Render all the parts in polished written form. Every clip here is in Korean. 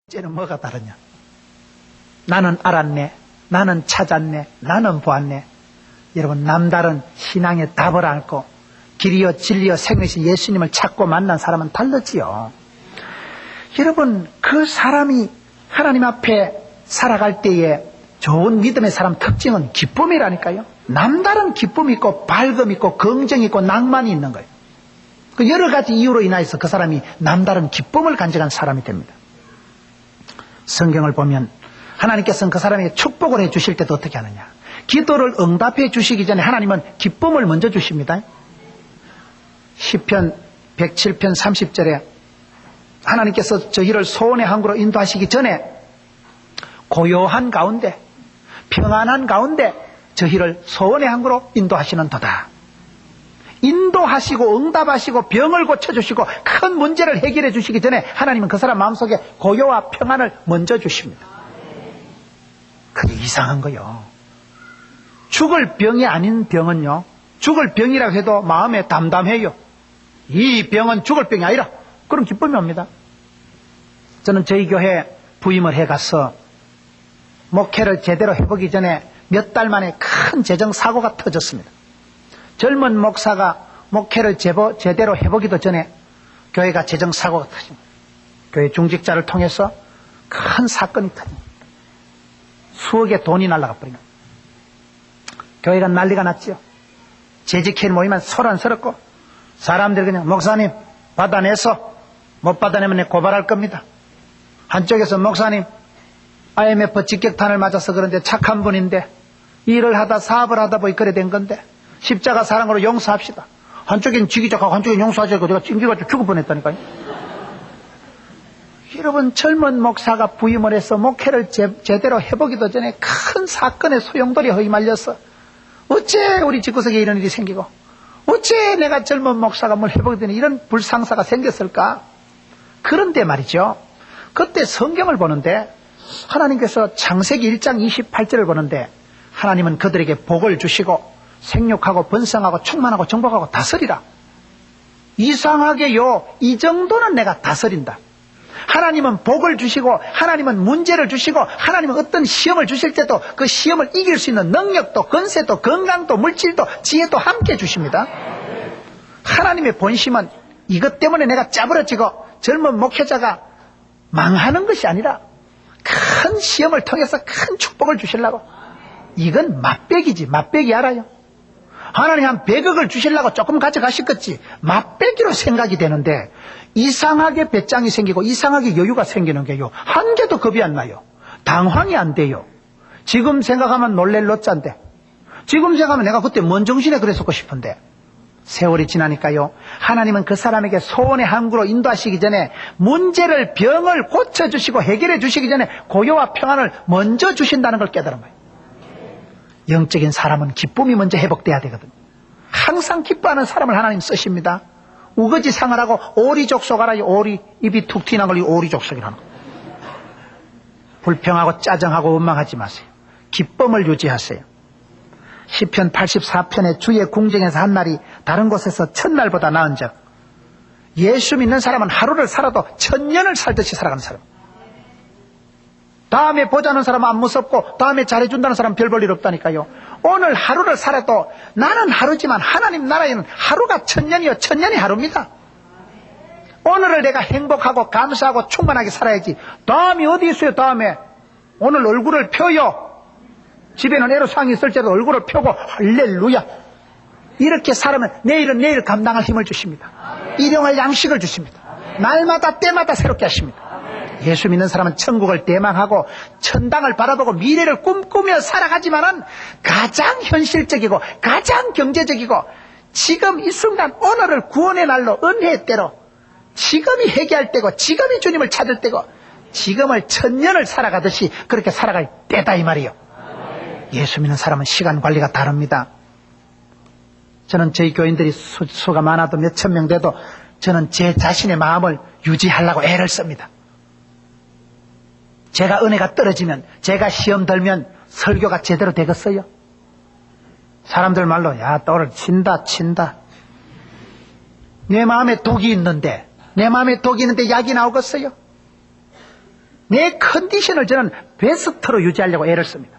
이제는 뭐가 다르냐? 나는 알았네, 나는 찾았네, 나는 보았네. 여러분, 남다른 신앙의 답을 앓고 길이요 진리요 생명이신 예수님을 찾고 만난 사람은 다르지요. 여러분, 그 사람이 하나님 앞에 살아갈 때에 좋은 믿음의 사람 특징은 기쁨이라니까요. 남다른 기쁨이 있고 밝음이 있고 긍정이 있고 낭만이 있는 거예요. 그 여러 가지 이유로 인하여서 그 사람이 남다른 기쁨을 간직한 사람이 됩니다. 성경을 보면 하나님께서는 그 사람에게 축복을 해 주실 때도 어떻게 하느냐? 기도를 응답해 주시기 전에 하나님은 기쁨을 먼저 주십니다. 시편 107편 30절에 하나님께서 저희를 소원의 항구로 인도하시기 전에 고요한 가운데 평안한 가운데 저희를 소원의 항구로 인도하시는도다. 인도하시고 응답하시고 병을 고쳐주시고 큰 문제를 해결해 주시기 전에 하나님은 그 사람 마음속에 고요와 평안을 먼저 주십니다. 그게 이상한 거요. 죽을 병이 아닌 병은요, 죽을 병이라고 해도 마음에 담담해요. 이 병은 죽을 병이 아니라 그런 기쁨이 옵니다. 저는 저희 교회 부임을 해가서 목회를 제대로 해보기 전에 몇 달 만에 큰 재정사고가 터졌습니다. 젊은 목사가 목회를 제대로 해보기도 전에 교회가 재정사고가 터집니다. 교회 중직자를 통해서 큰 사건이 터집니다. 수억의 돈이 날아가 버립니다. 교회가 난리가 났죠. 재직회를 모이면 소란스럽고 사람들 그냥 목사님 받아내서 못 받아내면 내 고발할 겁니다. 한쪽에서 목사님 IMF 직격탄을 맞아서 그런데 착한 분인데 일을 하다 사업을 하다 보니 그래 된 건데 십자가 사랑으로 용서합시다. 한쪽엔 지기적하고 한쪽엔 용서하지 않고 내가 찡겨가지고 죽을 뻔했다니까요. 여러분, 젊은 목사가 부임을 해서 목회를 제대로 해보기도 전에 큰 사건에 소용돌이 휘말려서 어째 우리 집구석에 이런 일이 생기고 어째 내가 젊은 목사가 뭘 해보기 전에 이런 불상사가 생겼을까? 그런데 말이죠, 그때 성경을 보는데 하나님께서 창세기 1장 28절을 보는데 하나님은 그들에게 복을 주시고 생육하고 번성하고 충만하고 정복하고 다스리라. 이상하게요, 이 정도는 내가 다스린다. 하나님은 복을 주시고 하나님은 문제를 주시고 하나님은 어떤 시험을 주실 때도 그 시험을 이길 수 있는 능력도 건세도 건강도 물질도 지혜도 함께 주십니다. 하나님의 본심은 이것 때문에 내가 짜부러지고 젊은 목회자가 망하는 것이 아니라 큰 시험을 통해서 큰 축복을 주시려고. 이건 맛배기지. 맛배기 알아요? 하나님 한 100억을 주시려고 조금 가져가시겠지. 맛배기로 생각이 되는데 이상하게 배짱이 생기고 이상하게 여유가 생기는 게요, 한 개도 겁이 안 나요. 당황이 안 돼요. 지금 생각하면 놀랄 노짜인데, 지금 생각하면 내가 그때 뭔 정신에 그랬었고 싶은데, 세월이 지나니까요, 하나님은 그 사람에게 소원의 항구로 인도하시기 전에 문제를 병을 고쳐주시고 해결해 주시기 전에 고요와 평안을 먼저 주신다는 걸 깨달은 거예요. 영적인 사람은 기쁨이 먼저 회복돼야 되거든요. 항상 기뻐하는 사람을 하나님 쓰십니다. 우거지 상하라고 오리족속하라. 오리 입이 툭 튀는 걸 오리족속이라는 거예요. 불평하고 짜증하고 원망하지 마세요. 기쁨을 유지하세요. 시편 84편에 주의 궁정에서 한 날이 다른 곳에서 천날보다 나은 적. 예수 믿는 사람은 하루를 살아도 천년을 살듯이 살아가는 사람. 다음에 보자는 사람은 안 무섭고 다음에 잘해준다는 사람은 별 볼 일 없다니까요. 오늘 하루를 살아도 나는 하루지만 하나님 나라에는 하루가 천년이요, 천년이 하루입니다. 오늘을 내가 행복하고 감사하고 충만하게 살아야지. 다음이 어디 있어요? 다음에 오늘 얼굴을 펴요. 집에는 애로사항이 있을 때도 얼굴을 펴고 할렐루야 이렇게 살면 내일은 내일 감당할 힘을 주십니다. 일용할 양식을 주십니다. 날마다 때마다 새롭게 하십니다. 예수 믿는 사람은 천국을 대망하고 천당을 바라보고 미래를 꿈꾸며 살아가지만은 가장 현실적이고 가장 경제적이고 지금 이 순간 오늘을 구원의 날로 은혜의 때로 지금이 회개할 때고 지금이 주님을 찾을 때고 지금을 천년을 살아가듯이 그렇게 살아갈 때다 이 말이에요. 예수 믿는 사람은 시간 관리가 다릅니다. 저는 저희 교인들이 수가 많아도 몇천 명 돼도 저는 제 자신의 마음을 유지하려고 애를 씁니다. 제가 은혜가 떨어지면, 제가 시험 들면 설교가 제대로 되겠어요? 사람들 말로 야 또를 친다. 내 마음에 독이 있는데 약이 나오겠어요? 내 컨디션을 저는 베스트로 유지하려고 애를 씁니다.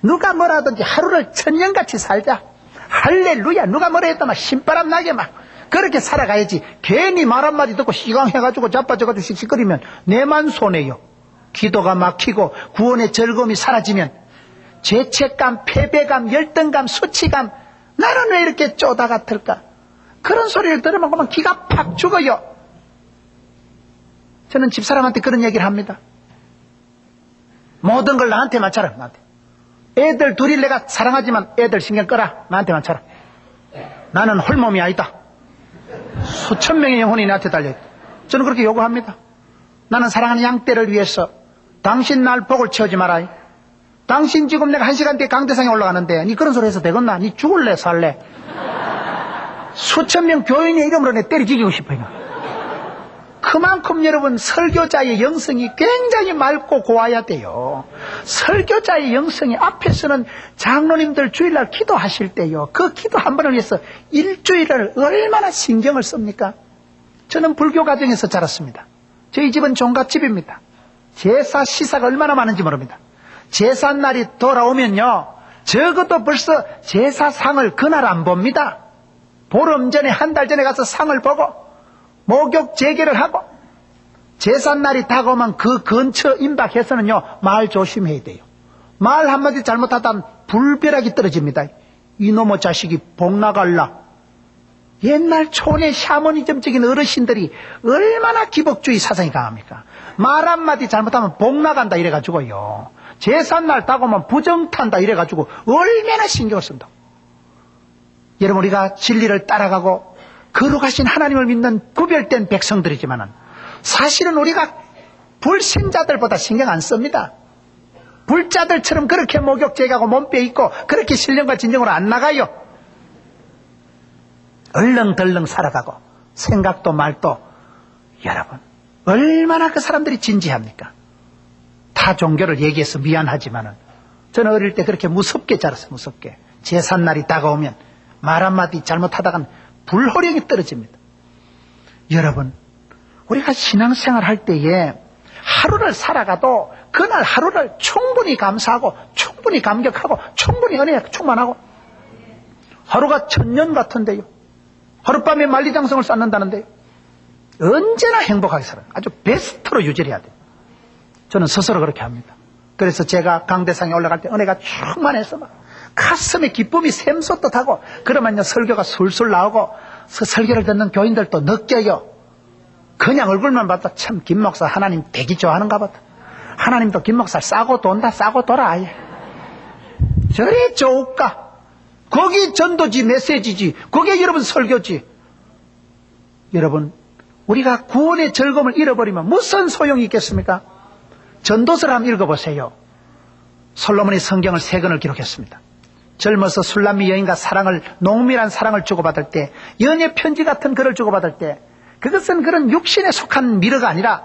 누가 뭐라 하든지 하루를 천년같이 살자. 할렐루야. 누가 뭐라 해도 막 신바람 나게 막 그렇게 살아가야지. 괜히 말 한마디 듣고 시강해가지고 자빠져가지고 씩씩거리면 내만 손해요. 기도가 막히고 구원의 즐거움이 사라지면 죄책감, 패배감, 열등감, 수치감, 나는 왜 이렇게 쪼다 같을까? 그런 소리를 들으면 그만 기가 팍 죽어요. 저는 집사람한테 그런 얘기를 합니다. 모든 걸 나한테 맞춰라. 나한테. 애들 둘이 내가 사랑하지만 애들 신경 꺼라. 나한테 맞춰라. 나는 홀몸이 아니다. 수천 명의 영혼이 나한테 달려있다. 저는 그렇게 요구합니다. 나는 사랑하는 양떼를 위해서 당신 날 복을 채우지 마라. 당신 지금 내가 1시간 뒤에 강대상에 올라가는데 니 그런 소리 해서 되겠나? 니 죽을래 살래? 수천 명 교인의 이름으로 내 때려 죽이고 싶어요. 그만큼 여러분 설교자의 영성이 굉장히 맑고 고와야 돼요. 설교자의 영성이 앞에서는 장로님들 주일날 기도하실 때요. 그 기도 한 번을 위해서 일주일을 얼마나 신경을 씁니까? 저는 불교 가정에서 자랐습니다. 저희 집은 종갓집입니다. 제사 시사가 얼마나 많은지 모릅니다. 제삿날이 돌아오면요. 적어도 벌써 제사상을 그날 안 봅니다. 보름 전에 한 달 전에 가서 상을 보고 목욕 재개를 하고 제삿날이 다가오면 그 근처 임박해서는요. 말 조심해야 돼요. 말 한마디 잘못하다 불벼락이 떨어집니다. 이놈의 자식이 복 나갈라. 옛날 촌의 샤머니즘적인 어르신들이 얼마나 기복주의 사상이 강합니까? 말 한마디 잘못하면 복 나간다 이래가지고요. 제삿날 다가오면 부정탄다 이래가지고 얼마나 신경을 쓴다. 여러분 우리가 진리를 따라가고 거룩하신 하나님을 믿는 구별된 백성들이지만은 사실은 우리가 불신자들보다 신경 안 씁니다. 불자들처럼 그렇게 목욕 제기하고 몸빼 입고 그렇게 신령과 진정으로 안 나가요. 얼렁덜렁 살아가고 생각도 말도 여러분 얼마나 그 사람들이 진지합니까? 타 종교를 얘기해서 미안하지만은 저는 어릴 때 그렇게 무섭게 자랐어요. 무섭게. 제삿날이 다가오면 말 한마디 잘못하다간 불호령이 떨어집니다. 여러분 우리가 신앙생활 할 때에 하루를 살아가도 그날 하루를 충분히 감사하고 충분히 감격하고 충분히 은혜에 충만하고 하루가 천년 같은데요. 하룻밤에 만리장성을 쌓는다는데요. 언제나 행복하게 살아요. 아주 베스트로 유지해야 돼요. 저는 스스로 그렇게 합니다. 그래서 제가 강대상에 올라갈 때 은혜가 충만해서 막 가슴에 기쁨이 샘솟듯하고 그러면요 설교가 술술 나오고 설교를 듣는 교인들도 느껴요. 그냥 얼굴만 봐도 참 김 목사 하나님 되게 좋아하는가 보다. 하나님도 김 목사 싸고 돈다 싸고 돌아 아예. 저리 좋을까? 거기 전도지 메시지지. 거기에 여러분 설교지. 여러분 우리가 구원의 즐거움을 잃어버리면 무슨 소용이 있겠습니까? 전도서를 한번 읽어보세요. 솔로몬이 성경을 3권을 기록했습니다. 젊어서 술람미 여인과 사랑을 농밀한 사랑을 주고받을 때 연애 편지 같은 글을 주고받을 때 그것은 그런 육신에 속한 미르가 아니라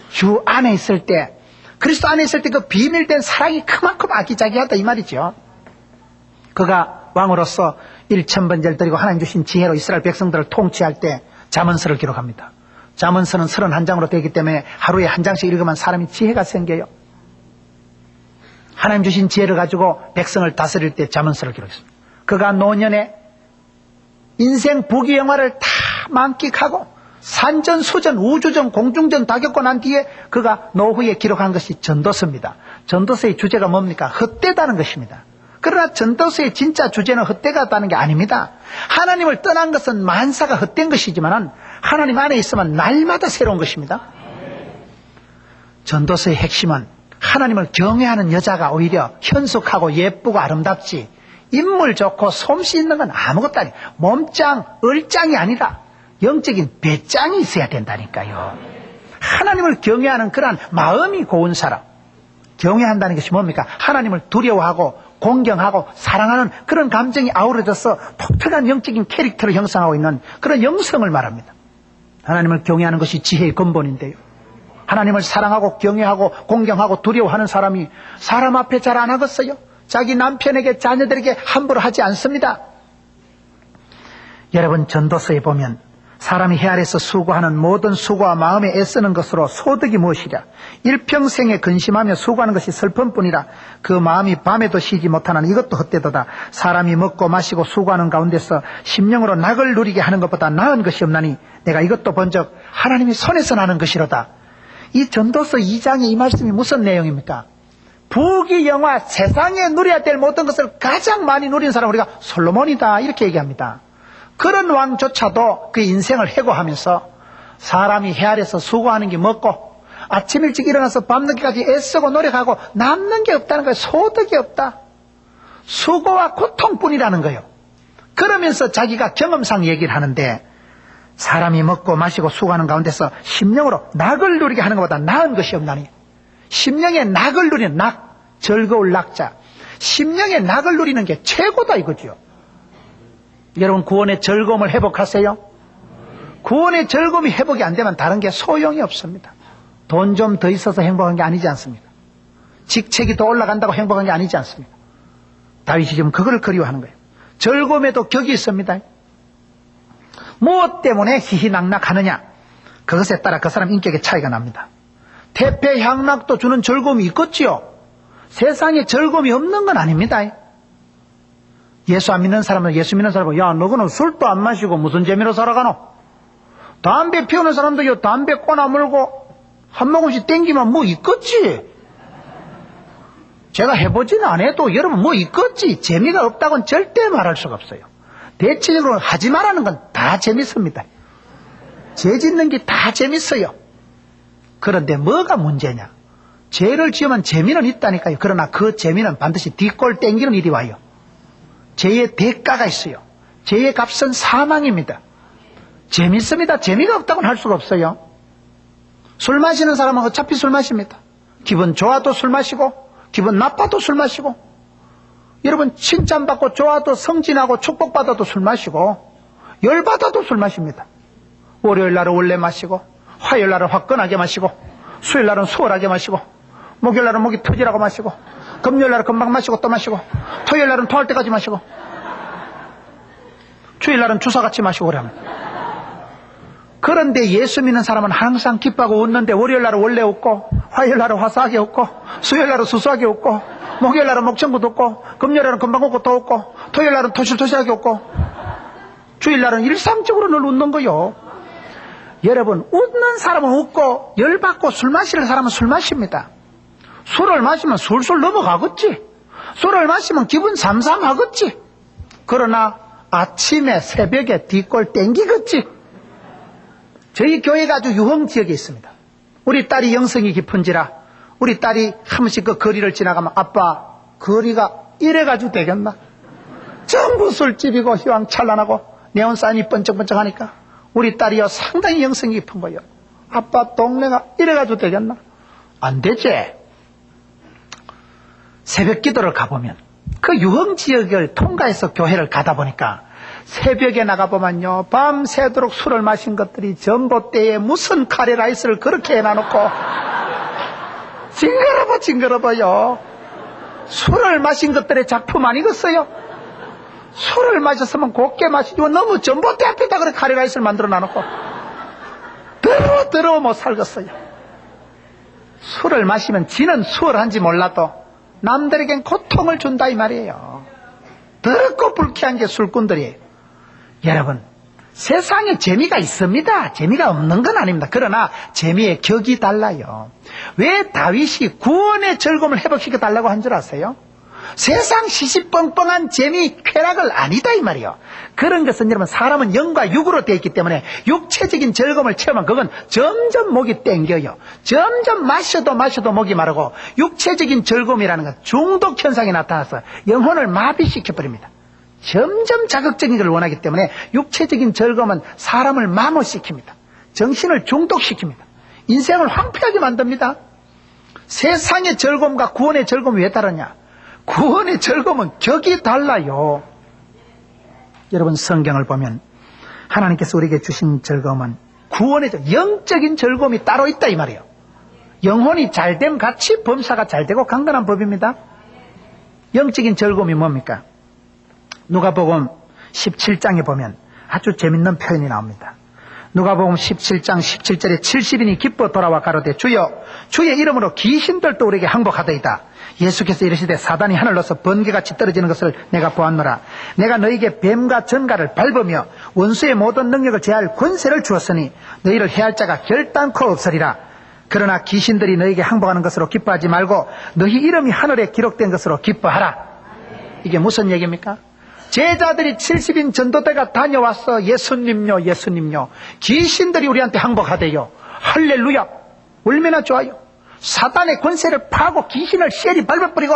주 안에 있을 때 그리스도 안에 있을 때 그 비밀된 사랑이 그만큼 아기자기하다 이 말이죠. 그가 왕으로서 1000번제를 드리고 하나님 주신 지혜로 이스라엘 백성들을 통치할 때 잠언서를 기록합니다. 잠언서는 31장으로 되기 때문에 하루에 한 장씩 읽으면 사람이 지혜가 생겨요. 하나님 주신 지혜를 가지고 백성을 다스릴 때 잠언서를 기록했습니다. 그가 노년에 인생 부귀영화를 다 만끽하고 산전수전 우주전 공중전 다 겪고 난 뒤에 그가 노후에 기록한 것이 전도서입니다. 전도서의 주제가 뭡니까? 헛되다는 것입니다. 그러나 전도서의 진짜 주제는 헛되다는 게 아닙니다. 하나님을 떠난 것은 만사가 헛된 것이지만 하나님 안에 있으면 날마다 새로운 것입니다. 전도서의 핵심은 하나님을 경외하는 여자가 오히려 현숙하고 예쁘고 아름답지 인물 좋고 솜씨 있는 건 아무것도 아니에요. 몸짱, 얼짱이 아니라 영적인 배짱이 있어야 된다니까요. 하나님을 경외하는 그러한 마음이 고운 사람. 경외한다는 것이 뭡니까? 하나님을 두려워하고 공경하고 사랑하는 그런 감정이 아우러져서 독특한 영적인 캐릭터를 형성하고 있는 그런 영성을 말합니다. 하나님을 경외하는 것이 지혜의 근본인데요. 하나님을 사랑하고 경외하고 공경하고 두려워하는 사람이 사람 앞에 잘 안 하겠어요? 자기 남편에게 자녀들에게 함부로 하지 않습니다. 여러분 전도서에 보면 사람이 해 아래서 수고하는 모든 수고와 마음에 애쓰는 것으로 소득이 무엇이랴? 일평생에 근심하며 수고하는 것이 슬픔뿐이라. 그 마음이 밤에도 쉬지 못하는 이것도 헛되도다. 사람이 먹고 마시고 수고하는 가운데서 심령으로 낙을 누리게 하는 것보다 나은 것이 없나니 내가 이것도 본즉 하나님의 손에서 나는 것이로다. 이 전도서 2장의 이 말씀이 무슨 내용입니까? 부귀영화, 세상에 누려야 될 모든 것을 가장 많이 누린 사람은 우리가 솔로몬이다 이렇게 얘기합니다. 그런 왕조차도 그 인생을 해고하면서 사람이 해 아래서 수고하는 게 먹고 아침 일찍 일어나서 밤늦게까지 애쓰고 노력하고 남는 게 없다는 거예요. 소득이 없다. 수고와 고통뿐이라는 거예요. 그러면서 자기가 경험상 얘기를 하는데 사람이 먹고 마시고 수고하는 가운데서 심령으로 낙을 누리게 하는 것보다 나은 것이 없나니. 심령의 낙을 누리는 낙, 즐거울 낙자. 심령의 낙을 누리는 게 최고다 이거죠. 여러분 구원의 즐거움을 회복하세요. 구원의 즐거움이 회복이 안 되면 다른 게 소용이 없습니다. 돈 좀 더 있어서 행복한 게 아니지 않습니까? 직책이 더 올라간다고 행복한 게 아니지 않습니까? 다윗이 지금 그걸 그리워하는 거예요. 즐거움에도 격이 있습니다. 무엇 때문에 희희낙낙하느냐? 그것에 따라 그 사람 인격의 차이가 납니다. 태폐향락도 주는 즐거움이 있겠지요. 세상에 즐거움이 없는 건 아닙니다. 예수 안 믿는 사람은 예수 믿는 사람은 야 너는 술도 안 마시고 무슨 재미로 살아가노? 담배 피우는 사람도 담배 꼬나 물고 한 모금씩 땡기면 뭐 있겠지. 제가 해보지는 않아도 여러분 뭐 있겠지. 재미가 없다고는 절대 말할 수가 없어요. 대체적으로 하지 말라는 건 다 재밌습니다. 죄 짓는 게 다 재밌어요. 그런데 뭐가 문제냐? 죄를 지으면 재미는 있다니까요. 그러나 그 재미는 반드시 뒷골 땡기는 일이 와요. 죄의 대가가 있어요. 죄의 값은 사망입니다. 재밌습니다. 재미가 없다고는 할 수가 없어요. 술 마시는 사람은 어차피 술 마십니다. 기분 좋아도 술 마시고 기분 나빠도 술 마시고 여러분 칭찬받고 좋아도 성진하고 축복받아도 술 마시고 열받아도 술 마십니다. 월요일 날은 원래 마시고 화요일 날은 화끈하게 마시고 수요일 날은 수월하게 마시고 목요일 날은 목이 터지라고 마시고 금요일 날은 금방 마시고 또 마시고 토요일 날은 토할 때까지 마시고 주일 날은 주사같이 마시고 그러면. 그런데 예수 믿는 사람은 항상 기뻐하고 웃는데 월요일 날은 원래 웃고 화요일 날은 화사하게 웃고 수요일 날은 수수하게 웃고 목요일 날은 목청구도 웃고 금요일 날은 금방 웃고 또 웃고 토요일 날은 토실토실하게 웃고 주일 날은 일상적으로 늘 웃는 거요. 여러분 웃는 사람은 웃고 열받고 술 마시는 사람은 술 마십니다. 술을 마시면 술술 넘어가겠지. 술을 마시면 기분 삼삼하겠지. 그러나 아침에 새벽에 뒷골 땡기겠지. 저희 교회가 아주 유흥지역에 있습니다. 우리 딸이 영성이 깊은지라 우리 딸이 한 번씩 그 거리를 지나가면 아빠 거리가 이래가지고 되겠나? 전부 술집이고 휘황찬란하고 네온사인이 번쩍번쩍하니까 우리 딸이요 상당히 영성이 깊은 거예요. 아빠 동네가 이래가지고 되겠나? 안 되지. 새벽 기도를 가보면 그 유흥지역을 통과해서 교회를 가다 보니까 새벽에 나가보면요 밤새도록 술을 마신 것들이 전봇대에 무슨 카레라이스를 그렇게 해놔놓고 징그러워요. 술을 마신 것들의 작품 아니겠어요? 술을 마셨으면 곱게 마시고 너무 전봇대 앞에다 그렇게 카레라이스를 만들어 놔놓고 더러워 못 살겠어요. 술을 마시면 지는 수월한지 몰라도 남들에겐 고통을 준다 이 말이에요. 더럽고 불쾌한 게 술꾼들이에요. 여러분 세상에 재미가 있습니다. 재미가 없는 건 아닙니다. 그러나 재미의 격이 달라요. 왜 다윗이 구원의 즐거움을 회복시켜 달라고 한 줄 아세요? 세상 시시뻥뻥한 재미 쾌락을 아니다 이 말이에요. 그런 것은 여러분 사람은 영과 육으로 되어 있기 때문에 육체적인 즐거움을 체험하면 그건 점점 목이 땡겨요. 점점 마셔도 목이 마르고 육체적인 즐거움이라는 건 중독 현상이 나타나서 영혼을 마비시켜버립니다. 점점 자극적인 걸 원하기 때문에 육체적인 즐거움은 사람을 마모시킵니다. 정신을 중독시킵니다. 인생을 황폐하게 만듭니다. 세상의 즐거움과 구원의 즐거움이 왜 다르냐? 구원의 즐거움은 격이 달라요. 여러분 성경을 보면 하나님께서 우리에게 주신 즐거움은 구원의 영적인 즐거움이 따로 있다 이 말이에요. 영혼이 잘됨 같이 범사가 잘되고 강건한 법입니다. 영적인 즐거움이 뭡니까? 누가복음 17장에 보면 아주 재밌는 표현이 나옵니다. 누가복음 17장 17절에 70인이 기뻐 돌아와 가로되 주여 주의 이름으로 귀신들도 우리에게 항복하더이다. 예수께서 이르시되 사단이 하늘로서 번개같이 떨어지는 것을 내가 보았노라. 내가 너희에게 뱀과 전갈을 밟으며 원수의 모든 능력을 제할 권세를 주었으니 너희를 해할 자가 결단코 없으리라. 그러나 귀신들이 너희에게 항복하는 것으로 기뻐하지 말고 너희 이름이 하늘에 기록된 것으로 기뻐하라. 이게 무슨 얘기입니까? 제자들이 70인 전도대가 다녀왔어. 예수님요 예수님요 귀신들이 우리한테 항복하대요. 할렐루야. 얼마나 좋아요. 사단의 권세를 파고 귀신을 시엘이 밟아버리고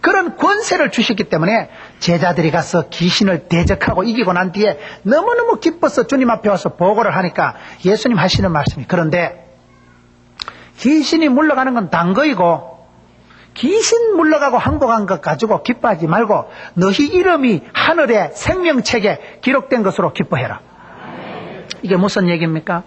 그런 권세를 주셨기 때문에 제자들이 가서 귀신을 대적하고 이기고 난 뒤에 너무너무 기뻐서 주님 앞에 와서 보고를 하니까 예수님 하시는 말씀이, 그런데 귀신이 물러가는 건 단거이고 귀신 물러가고 항복한 것 가지고 기뻐하지 말고 너희 이름이 하늘의 생명책에 기록된 것으로 기뻐해라. 이게 무슨 얘기입니까?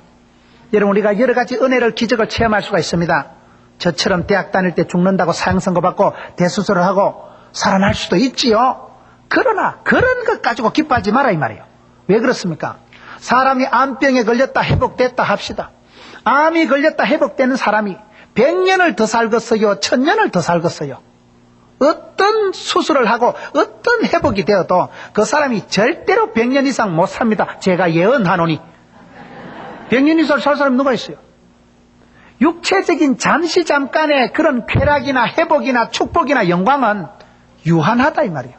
여러분, 우리가 여러 가지 은혜를, 기적을 체험할 수가 있습니다. 저처럼 대학 다닐 때 죽는다고 사형선고 받고 대수술을 하고 살아날 수도 있지요. 그러나 그런 것 가지고 기뻐하지 마라 이 말이에요. 왜 그렇습니까? 사람이 암병에 걸렸다 회복됐다 합시다. 암이 걸렸다 회복되는 사람이 100년을 더 살겠어요? 1000년을 더 살겠어요? 어떤 수술을 하고 어떤 회복이 되어도 그 사람이 절대로 100년 이상 못 삽니다. 제가 예언하노니. 100년 이상 살 사람이 누가 있어요? 육체적인 잠시 잠깐의 그런 쾌락이나 회복이나 축복이나 영광은 유한하다 이 말이에요.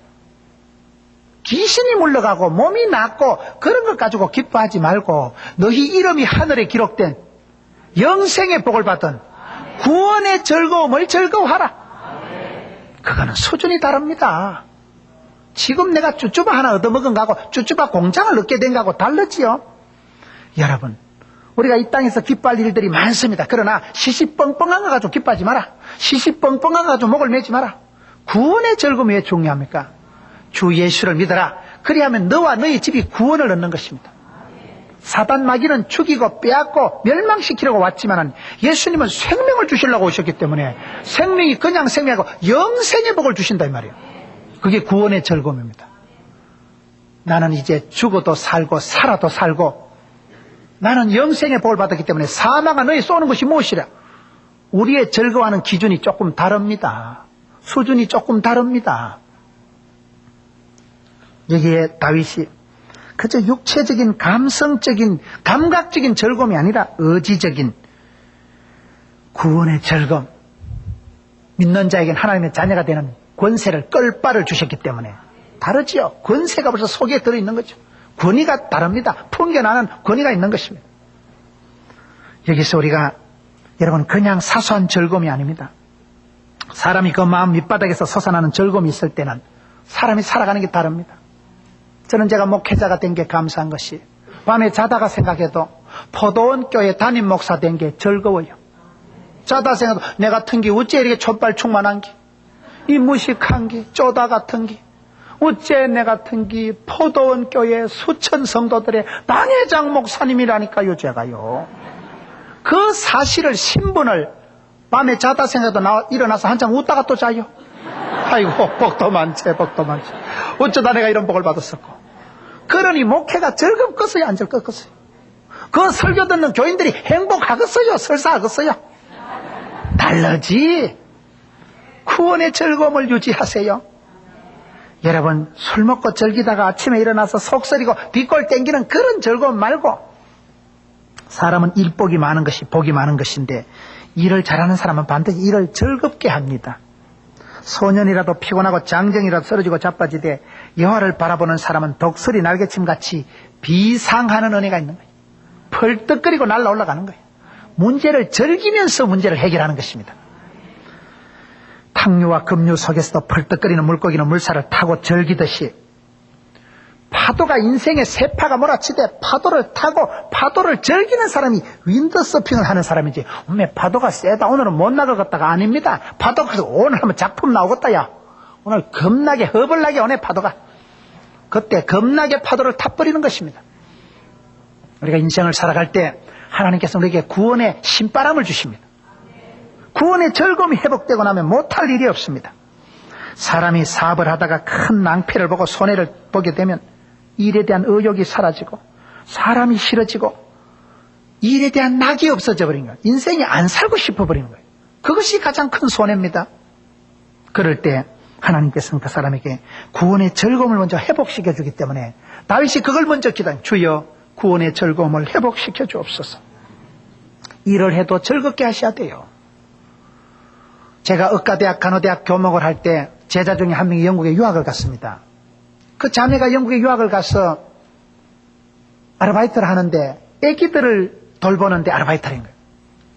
귀신이 물러가고 몸이 낫고 그런 것 가지고 기뻐하지 말고 너희 이름이 하늘에 기록된 영생의 복을 받은 구원의 즐거움을 즐거워하라. 그거는 수준이 다릅니다. 지금 내가 쭈쭈바 하나 얻어먹은 거하고 쭈쭈바 공장을 얻게 된 거하고 다르지요. 여러분, 우리가 이 땅에서 기뻐할 일들이 많습니다. 그러나 시시뻥뻥한 거 가지고 기뻐하지 마라. 시시뻥뻥한 거 가지고 목을 매지 마라. 구원의 즐거움이 왜 중요합니까? 주 예수를 믿어라. 그리하면 너와 너희 집이 구원을 얻는 것입니다. 사단 마귀는 죽이고 빼앗고 멸망시키려고 왔지만 예수님은 생명을 주시려고 오셨기 때문에 생명이 그냥 생명이고 영생의 복을 주신다 이 말이에요. 그게 구원의 즐거움입니다. 나는 이제 죽어도 살고 살아도 살고 나는 영생의 복을 받았기 때문에 사망아 너희 쏘는 것이 무엇이랴. 우리의 즐거워하는 기준이 조금 다릅니다. 수준이 조금 다릅니다. 여기에 다윗이 그저 육체적인 감성적인 감각적인 즐거움이 아니라 의지적인 구원의 즐거움, 믿는 자에겐 하나님의 자녀가 되는 권세를 끌바를 주셨기 때문에 다르지요. 권세가 벌써 속에 들어있는 거죠. 권위가 다릅니다. 풍겨나는 권위가 있는 것입니다. 여기서 우리가 여러분 그냥 사소한 즐거움이 아닙니다. 사람이 그 마음 밑바닥에서 솟아나는 즐거움이 있을 때는 사람이 살아가는 게 다릅니다. 저는 제가 목회자가 된 게 감사한 것이 밤에 자다가 생각해도 포도원 교회 담임 목사 된 게 즐거워요. 자다 생각해도 내 같은 게 어째 이렇게 촛발 충만한 게, 이 무식한 게, 쪼다 같은 게, 어째 내 같은 게 포도원 교회 수천 성도들의 당회장 목사님이라니까요. 제가요. 그 사실을 신분을 밤에 자다 생각해도 일어나서 한참 웃다가 또 자요. 아이고 복도 많지 복도 많지. 어쩌다 내가 이런 복을 받았었고. 그러니 목회가 즐겁겠어요 안 즐겁겠어요? 그 설교 듣는 교인들이 행복하겠어요 설사하겠어요? 다르지. 구원의 즐거움을 유지하세요. 여러분 술 먹고 즐기다가 아침에 일어나서 속쓰리고 뒷골 땡기는 그런 즐거움 말고, 사람은 일복이 많은 것이 복이 많은 것인데 일을 잘하는 사람은 반드시 일을 즐겁게 합니다. 소년이라도 피곤하고 장정이라도 쓰러지고 자빠지되 여호와를 바라보는 사람은 독수리 날개침같이 비상하는 은혜가 있는 거예요. 펄떡거리고 날아올라가는 거예요. 문제를 즐기면서 문제를 해결하는 것입니다. 탕류와 급류 속에서도 펄떡거리는 물고기는 물살을 타고 즐기듯이 파도가 인생의 세파가 몰아치되 파도를 타고 파도를 즐기는 사람이 윈드서핑을 하는 사람이지, 파도가 세다 오늘은 못 나가겠다가 아닙니다. 파도가 오늘 하면 작품 나오겠다. 야 오늘 겁나게 허벌나게 오네 파도가. 그때 겁나게 파도를 타버리는 것입니다. 우리가 인생을 살아갈 때 하나님께서 우리에게 구원의 신바람을 주십니다. 구원의 즐거움이 회복되고 나면 못할 일이 없습니다. 사람이 사업을 하다가 큰 낭패를 보고 손해를 보게 되면 일에 대한 의욕이 사라지고 사람이 싫어지고 일에 대한 낙이 없어져 버린 거예요. 인생이 안 살고 싶어 버리는 거예요. 그것이 가장 큰 손해입니다. 그럴 때 하나님께서는 그 사람에게 구원의 즐거움을 먼저 회복시켜 주기 때문에 다윗이 그걸 먼저 기도해요. 주여 구원의 즐거움을 회복시켜 주옵소서. 일을 해도 즐겁게 하셔야 돼요. 제가 의과대학 간호대학 교목을 할 때 제자 중에 한 명이 영국에 유학을 갔습니다. 그 자매가 영국에 유학을 가서 아르바이트를 하는데 애기들을 돌보는데 아르바이트인 거예요.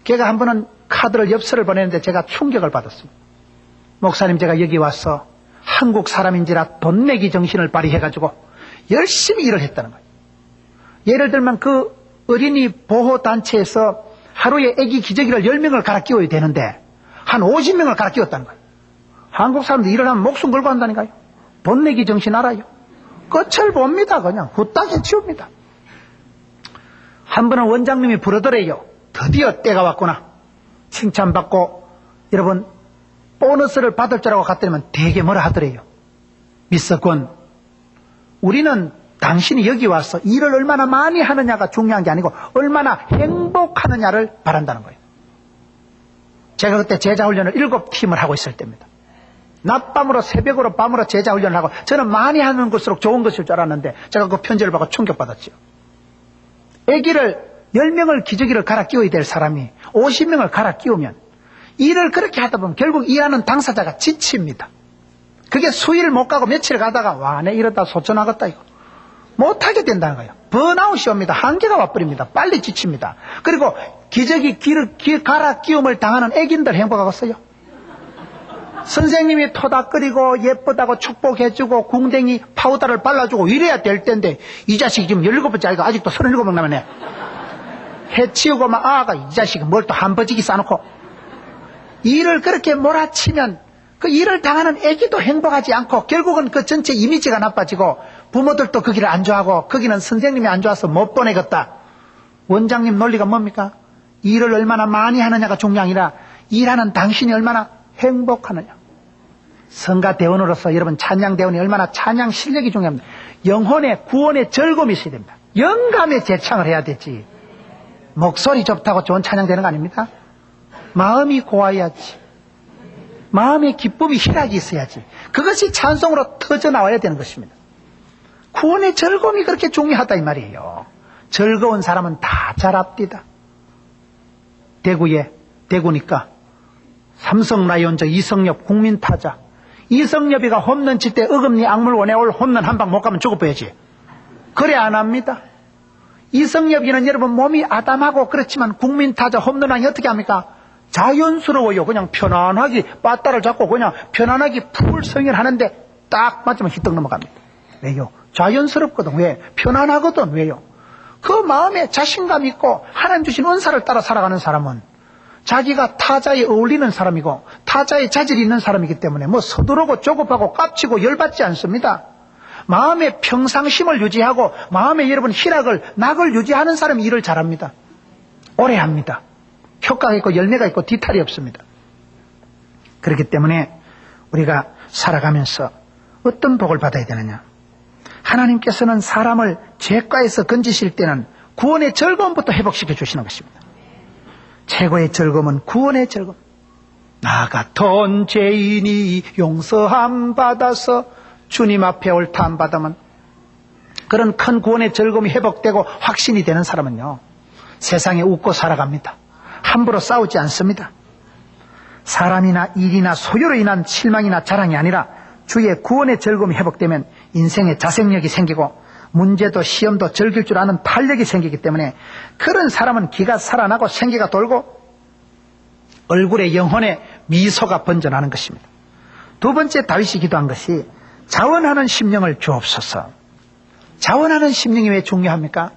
걔가 한 번은 카드를 엽서를 보내는데 제가 충격을 받았습니다. 목사님, 제가 여기 와서 한국 사람인지라 돈 내기 정신을 발휘해가지고 열심히 일을 했다는 거예요. 예를 들면 그 어린이 보호단체에서 하루에 애기 기저귀를 10명을 갈아 끼워야 되는데 한 50명을 갈아 끼웠다는 거예요. 한국 사람들 일을 하면 목숨 걸고 한다니까요. 돈 내기 정신 알아요. 끝을 봅니다. 그냥 후딱에 치웁니다. 한 번은 원장님이 부르더래요. 드디어 때가 왔구나. 칭찬받고 여러분 보너스를 받을 줄 알고 갔더니만 되게 뭐라 하더래요. 미스권, 우리는 당신이 여기 와서 일을 얼마나 많이 하느냐가 중요한 게 아니고 얼마나 행복하느냐를 바란다는 거예요. 제가 그때 제자훈련을 7팀을 하고 있을 때입니다. 낮밤으로 새벽으로 밤으로 제자훈련을 하고 저는 많이 하는 것일수록 좋은 것일 줄 알았는데 제가 그 편지를 받고 충격받았죠. 아기를 10명을 기저귀를 갈아 끼워야 될 사람이 50명을 갈아 끼우면 일을 그렇게 하다 보면 결국 일하는 당사자가 지칩니다. 그게 수일 못 가고 며칠 가다가 와, 내 이러다 소천하겠다 이거. 못하게 된다는 거예요. 번아웃이 옵니다. 한계가 와버립니다. 빨리 지칩니다. 그리고 기저귀 갈아 끼움을 당하는 애기들 행복하겠어요? 선생님이 토닥거리고 예쁘다고 축복해주고 궁뎅이 파우더를 발라주고 이래야 될 텐데 이 자식이 지금 17번째 아이가 아직도 37명 남았네. 해치우고 막 아가 이 자식이 뭘 또 한버지기 싸놓고 일을 그렇게 몰아치면 그 일을 당하는 애기도 행복하지 않고 결국은 그 전체 이미지가 나빠지고 부모들도 그 길을 안 좋아하고 거기는 선생님이 안 좋아서 못 보내겠다. 원장님 논리가 뭡니까? 일을 얼마나 많이 하느냐가 중요한 게 아니라 일하는 당신이 얼마나 행복하느냐. 성가대원으로서 여러분 찬양대원이 얼마나 찬양 실력이 중요합니다. 영혼의 구원의 즐거움이 있어야 됩니다. 영감의 재창을 해야 되지. 목소리 좋다고 좋은 찬양 되는 거 아닙니까? 마음이 고와야지. 마음의 기쁨이 희락이 있어야지. 그것이 찬송으로 터져나와야 되는 것입니다. 구원의 즐거움이 그렇게 중요하다 이 말이에요. 즐거운 사람은 다 잘합디다. 대구니까 삼성 라이온즈 이성엽 국민타자. 이성엽이가 홈런 칠 때 어금니 악물고 내올 홈런 한 방 못 가면 죽어버려야지. 그래 안 합니다. 이성엽이는 여러분 몸이 아담하고 그렇지만 국민타자 홈런왕이 어떻게 합니까? 자연스러워요. 그냥 편안하게 빠따를 잡고 그냥 편안하게 풀 스윙을 하는데 딱 맞으면 히떡 넘어갑니다. 왜요? 자연스럽거든. 왜? 편안하거든. 왜요? 그 마음에 자신감 있고 하나님 주신 은사를 따라 살아가는 사람은 자기가 타자에 어울리는 사람이고 타자에 자질이 있는 사람이기 때문에 뭐 서두르고 조급하고 깝치고 열받지 않습니다. 마음의 평상심을 유지하고 마음에 여러분 낙을 유지하는 사람이 일을 잘합니다. 오래 합니다. 효과가 있고 열매가 있고 뒤탈이 없습니다. 그렇기 때문에 우리가 살아가면서 어떤 복을 받아야 되느냐. 하나님께서는 사람을 죄가에서 건지실 때는 구원의 즐거움부터 회복시켜 주시는 것입니다. 최고의 즐거움은 구원의 즐거움. 나 같은 죄인이 용서함 받아서 주님 앞에 옳다함 받으면 그런 큰 구원의 즐거움이 회복되고 확신이 되는 사람은요 세상에 웃고 살아갑니다. 함부로 싸우지 않습니다. 사람이나 일이나 소유로 인한 실망이나 자랑이 아니라 주의 구원의 즐거움이 회복되면 인생에 자생력이 생기고 문제도 시험도 즐길 줄 아는 탄력이 생기기 때문에 그런 사람은 기가 살아나고 생기가 돌고 얼굴에 영혼의 미소가 번져나는 것입니다. 두 번째 다윗이 기도한 것이 자원하는 심령을 주옵소서. 자원하는 심령이 왜 중요합니까?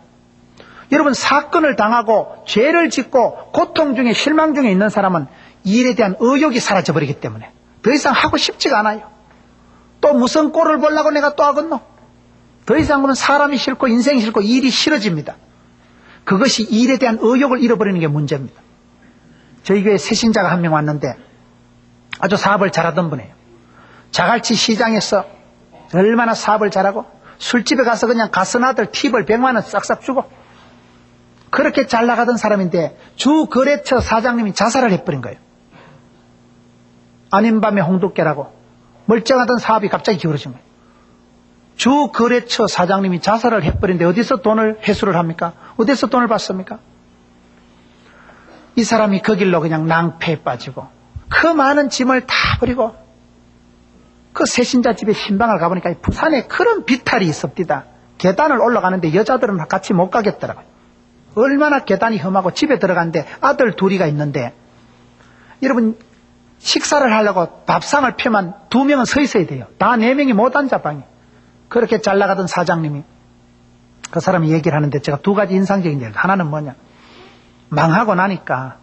여러분 사건을 당하고 죄를 짓고 고통 중에 실망 중에 있는 사람은 일에 대한 의욕이 사라져버리기 때문에 더 이상 하고 싶지가 않아요. 또 무슨 꼴을 보려고 내가 또 하겠노? 더 이상 보면 사람이 싫고 인생이 싫고 일이 싫어집니다. 그것이 일에 대한 의욕을 잃어버리는 게 문제입니다. 저희 교회에 새신자가 한 명 왔는데 아주 사업을 잘하던 분이에요. 자갈치 시장에서 얼마나 사업을 잘하고 술집에 가서 그냥 가스나들 팁을 100만 원 싹싹 주고 그렇게 잘 나가던 사람인데 주 거래처 사장님이 자살을 해버린 거예요. 아닌 밤에 홍두깨라고 멀쩡하던 사업이 갑자기 기울어진 거예요. 주 거래처 사장님이 자살을 해버린데 어디서 돈을 회수를 합니까? 어디서 돈을 받습니까? 이 사람이 그 길로 그냥 낭패에 빠지고 그 많은 짐을 다 버리고 그 세신자 집에 신방을 가보니까 부산에 그런 비탈이 있습니다. 계단을 올라가는데 여자들은 같이 못 가겠더라고요. 얼마나 계단이 험하고 집에 들어갔는데 아들 둘이가 있는데 여러분 식사를 하려고 밥상을 펴면 2명은 서 있어야 돼요. 다 4명이 못 앉아 방에. 그렇게 잘 나가던 사장님이 그 사람이 얘기를 하는데 제가 2가지 인상적인 일. 하나는 뭐냐, 망하고 나니까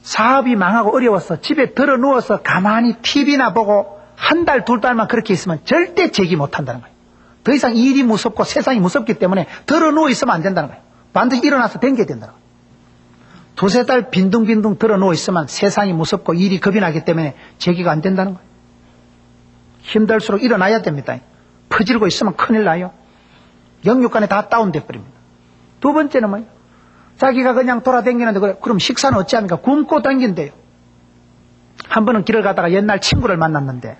사업이 망하고 어려워서 집에 들어 누워서 가만히 TV나 보고 한 달, 2달만 그렇게 있으면 절대 재기 못한다는 거예요. 더 이상 일이 무섭고 세상이 무섭기 때문에 들어 누워 있으면 안 된다는 거예요. 반드시 일어나서 댕겨야 된다는 거예요. 2-3달 빈둥빈둥 들어 누워 있으면 세상이 무섭고 일이 겁이 나기 때문에 재기가 안 된다는 거예요. 힘들수록 일어나야 됩니다. 퍼질고 있으면 큰일 나요. 영육간에 다 다운돼 버립니다. 2번째는 뭐예요? 자기가 그냥 돌아다니는데 그래, 그럼 식사는 어찌합니까? 굶고 다닌대요. 한 번은 길을 가다가 옛날 친구를 만났는데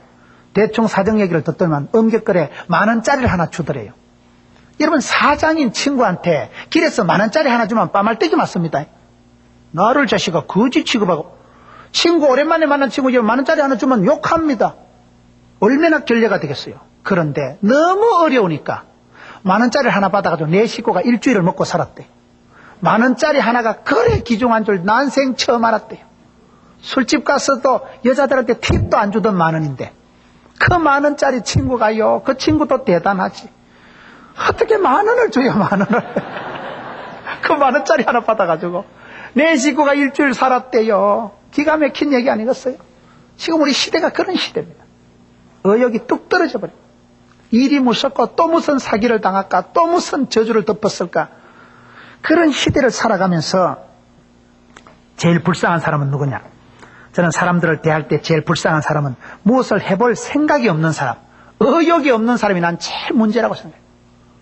대충 사정 얘기를 듣더만 엄격거래 10,000원짜리를 하나 주더래요. 여러분 사장인 친구한테 길에서 10,000원짜리 하나 주면 빠말떼기 맞습니다. 나를 자식아 거지 취급하고 친구 오랜만에 만난 친구 10,000원짜리 하나 주면 욕합니다. 얼마나 결례가 되겠어요. 그런데 너무 어려우니까 10,000원짜리 하나 받아가지고 내 식구가 일주일을 먹고 살았대. 10,000원짜리 하나가 그래 귀중한 줄 난생 처음 알았대요. 술집 가서도 여자들한테 팁도 안 주던 10,000원인데 그 10,000원짜리 친구가요, 그 친구도 대단하지. 어떻게 10,000원을 줘요, 10,000원을. 그 10,000원짜리 하나 받아가지고 내 식구가 일주일 살았대요. 기가 막힌 얘기 아니겠어요? 지금 우리 시대가 그런 시대입니다. 의욕이 뚝 떨어져 버려요. 일이 무섭고 또 무슨 사기를 당할까, 또 무슨 저주를 덮었을까. 그런 시대를 살아가면서 제일 불쌍한 사람은 누구냐? 저는 사람들을 대할 때 제일 불쌍한 사람은 무엇을 해볼 생각이 없는 사람, 의욕이 없는 사람이 난 제일 문제라고 생각해요.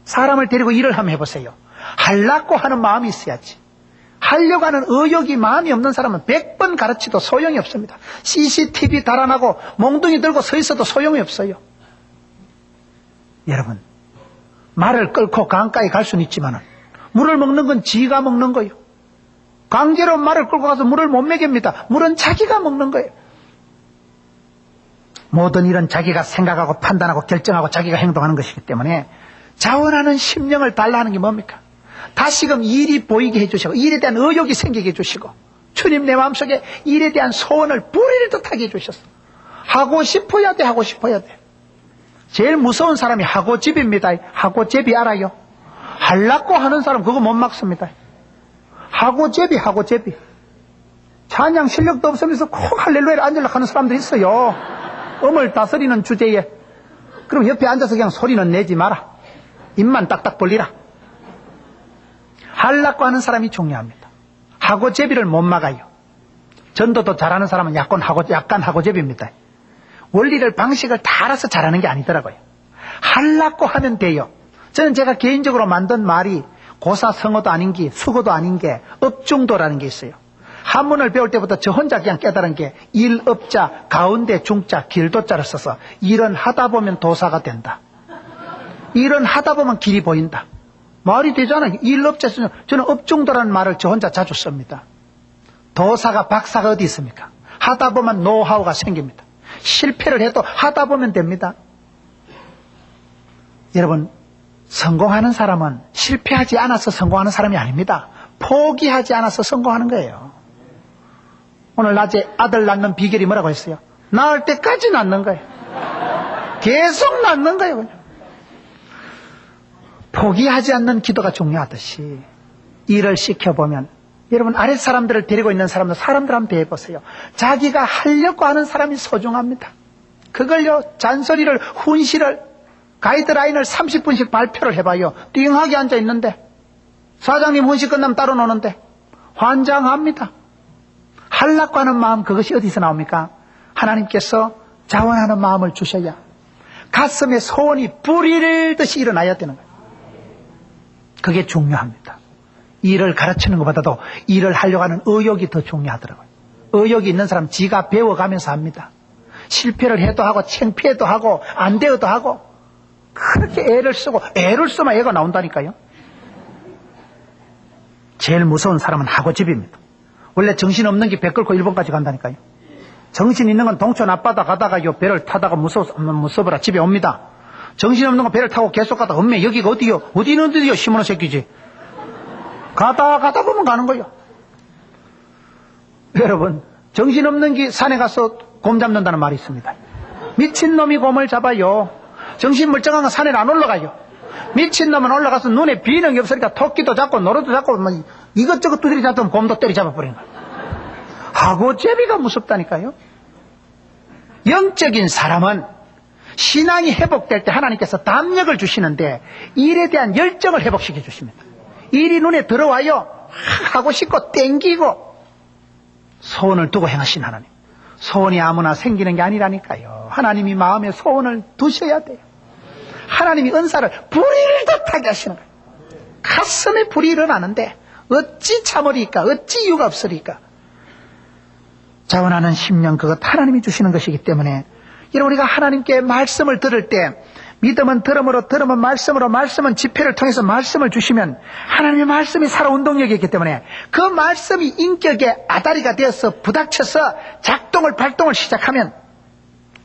사람을 데리고 일을 한번 해보세요. 하려고 하는 마음이 있어야지. 하려고 하는 의욕이 마음이 없는 사람은 100번 가르치도 소용이 없습니다. CCTV 달아나고 몽둥이 들고 서 있어도 소용이 없어요. 여러분, 말을 끌고 강가에 갈 수는 있지만 물을 먹는 건 지가 먹는 거예요. 강제로 말을 끌고 가서 물을 못 먹입니다. 물은 자기가 먹는 거예요. 모든 일은 자기가 생각하고 판단하고 결정하고 자기가 행동하는 것이기 때문에 자원하는 심령을 달라 하는 게 뭡니까? 다시금 일이 보이게 해주시고 일에 대한 의욕이 생기게 해주시고 주님 내 마음속에 일에 대한 소원을 뿌리를 듯하게 해주셨어. 하고 싶어야 돼, 하고 싶어야 돼. 제일 무서운 사람이 하고집입니다. 하고제비 알아요? 하려고 하는 사람 그거 못 막습니다. 하고제비. 찬양 실력도 없으면서 꼭 할렐루야를 앉으려고 하는 사람들이 있어요. 음을 다스리는 주제에. 그럼 옆에 앉아서 그냥 소리는 내지 마라. 입만 딱딱 벌리라. 하려고 하는 사람이 중요합니다. 하고제비를 못 막아요. 전도도 잘하는 사람은 약간 하고제비입니다. 원리를 방식을 다 알아서 잘하는 게 아니더라고요. 하려고 하면 돼요. 저는 제가 개인적으로 만든 말이 고사성어도 아닌 게 수고도 아닌 게 업중도라는 게 있어요. 한문을 배울 때부터 저 혼자 그냥 깨달은 게 일업자 가운데 중자 길도자를 써서 일은 하다 보면 도사가 된다. 일은 하다 보면 길이 보인다. 말이 되잖아요. 일업자 쓰면 저는 업중도라는 말을 저 혼자 자주 씁니다. 도사가 박사가 어디 있습니까? 하다 보면 노하우가 생깁니다. 실패를 해도 하다 보면 됩니다. 여러분, 성공하는 사람은 실패하지 않아서 성공하는 사람이 아닙니다. 포기하지 않아서 성공하는 거예요. 오늘 낮에 아들 낳는 비결이 뭐라고 했어요? 낳을 때까지 낳는 거예요. 계속 낳는 거예요. 그냥. 포기하지 않는 기도가 중요하듯이 일을 시켜보면 여러분 아랫사람들을 데리고 있는 사람들 한번 대해보세요. 자기가 하려고 하는 사람이 소중합니다. 그걸요 잔소리를 훈시를 가이드라인을 30분씩 발표를 해봐요. 띵하게 앉아있는데 사장님 훈시 끝나면 따로 노는데 환장합니다. 하려고 하는 마음 그것이 어디서 나옵니까? 하나님께서 자원하는 마음을 주셔야 가슴에 소원이 뿌리를 듯이 일어나야 되는 거예요. 그게 중요합니다. 일을 가르치는 것보다도 일을 하려고 하는 의욕이 더 중요하더라고요. 의욕이 있는 사람 지가 배워가면서 합니다. 실패를 해도 하고 창피해도 하고 안 되어도 하고 그렇게 애를 쓰고 애를 쓰면 애가 나온다니까요. 제일 무서운 사람은 하고집입니다. 원래 정신없는 게 배 끌고 일본까지 간다니까요. 정신 있는 건 동촌 앞바다 가다가 요 배를 타다가 무서워라 집에 옵니다. 정신없는 건 배를 타고 계속 가다가 엄매 여기가 어디요? 어디는 어디요? 시몬의 새끼지. 가다 보면 가는 거예요. 여러분, 정신없는 게 산에 가서 곰 잡는다는 말이 있습니다. 미친놈이 곰을 잡아요. 정신 멀쩡한 건 산에 안 올라가요. 미친놈은 올라가서 눈에 비는 게 없으니까 토끼도 잡고 노루도 잡고 뭐 이것저것 두드리 잡으면 곰도 때리 잡아버리는 거예요. 하고제비가 무섭다니까요. 영적인 사람은 신앙이 회복될 때 하나님께서 담력을 주시는데 일에 대한 열정을 회복시켜 주십니다. 일이 눈에 들어와요. 하고 싶고 땡기고 소원을 두고 행하신 하나님. 소원이 아무나 생기는 게 아니라니까요. 하나님이 마음에 소원을 두셔야 돼요. 하나님이 은사를 불이 듯하게 하시는 거예요. 가슴에 불이 일어나는데 어찌 참으리까? 어찌 이유가 없으리까? 자원하는 심령 그것 하나님이 주시는 것이기 때문에 여러분 우리가 하나님께 말씀을 들을 때 믿음은 들음으로 들음은 말씀으로 말씀은 집회를 통해서 말씀을 주시면 하나님의 말씀이 살아 운동력이 있기 때문에 그 말씀이 인격의 아다리가 되어서 부닥쳐서 작동을 발동을 시작하면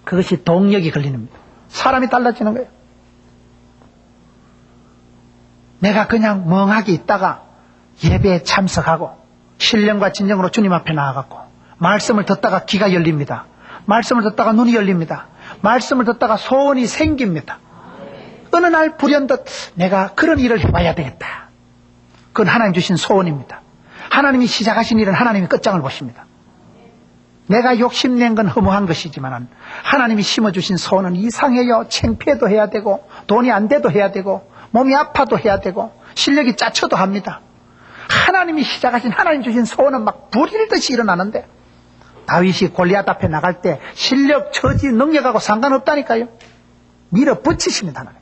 그것이 동력이 걸리는 겁니다. 사람이 달라지는 거예요. 내가 그냥 멍하게 있다가 예배에 참석하고 신령과 진정으로 주님 앞에 나아갔고 말씀을 듣다가 귀가 열립니다. 말씀을 듣다가 눈이 열립니다. 말씀을 듣다가 소원이 생깁니다. 어느 날 불현듯 내가 그런 일을 해봐야 되겠다. 그건 하나님 주신 소원입니다. 하나님이 시작하신 일은 하나님이 끝장을 보십니다. 내가 욕심낸 건 허무한 것이지만 하나님이 심어주신 소원은 이상해요. 창피해도 해야 되고 돈이 안 돼도 해야 되고 몸이 아파도 해야 되고 실력이 짜쳐도 합니다. 하나님이 시작하신 하나님 주신 소원은 막 불일듯이 일어나는데 다윗이 골리앗 앞에 나갈 때 실력, 처지, 능력하고 상관없다니까요. 밀어붙이십니다. 하나님.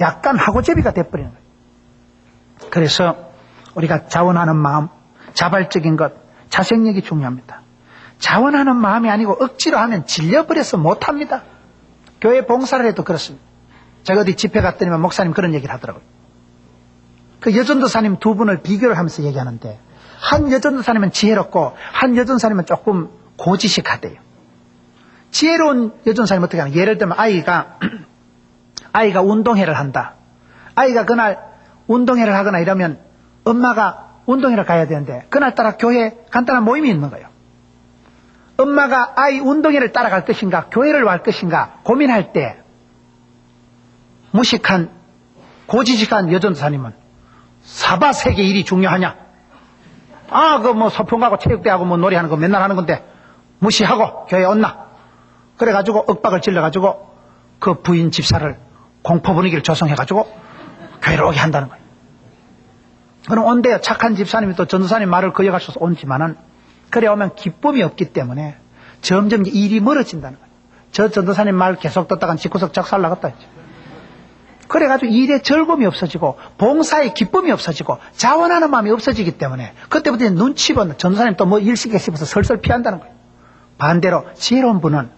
약간 하고제비가 돼버리는 거예요. 그래서 우리가 자원하는 마음, 자발적인 것, 자생력이 중요합니다. 자원하는 마음이 아니고 억지로 하면 질려버려서 못합니다. 교회 봉사를 해도 그렇습니다. 제가 어디 집회 갔더니 목사님 그런 얘기를 하더라고요. 그 여전도사님 두 분을 비교를 하면서 얘기하는데 한 여전도사님은 지혜롭고 한 여전도사님은 조금 고지식하대요. 지혜로운 여전도사님은 어떻게 하냐. 예를 들면 아이가 운동회를 한다. 아이가 그날 운동회를 하거나 이러면 엄마가 운동회를 가야 되는데 그날따라 교회에 간단한 모임이 있는 거예요. 엄마가 아이 운동회를 따라갈 것인가 교회를 갈 것인가 고민할 때 무식한 고지식한 여전도사님은 사바세계 일이 중요하냐. 소풍 가고 체육대하고 노래하는 거 맨날 하는 건데 무시하고 교회에 온나. 그래가지고 윽박을 질러가지고 그 부인 집사를 공포 분위기를 조성해가지고 교회로 오게 한다는 거예요. 그럼 온대요. 착한 집사님이 또 전도사님 말을 거역하셔서 온지만은 그래 오면 기쁨이 없기 때문에 점점 일이 멀어진다는 거예요. 저 전도사님 말 계속 듣다간 집구석 작살 나갔다 했죠. 그래가지고 일에 즐거움이 없어지고 봉사에 기쁨이 없어지고 자원하는 마음이 없어지기 때문에 그때부터 눈치 보는 전도사님 또 일 시켜 씹어서 설설 피한다는 거예요. 반대로 지혜로운 분은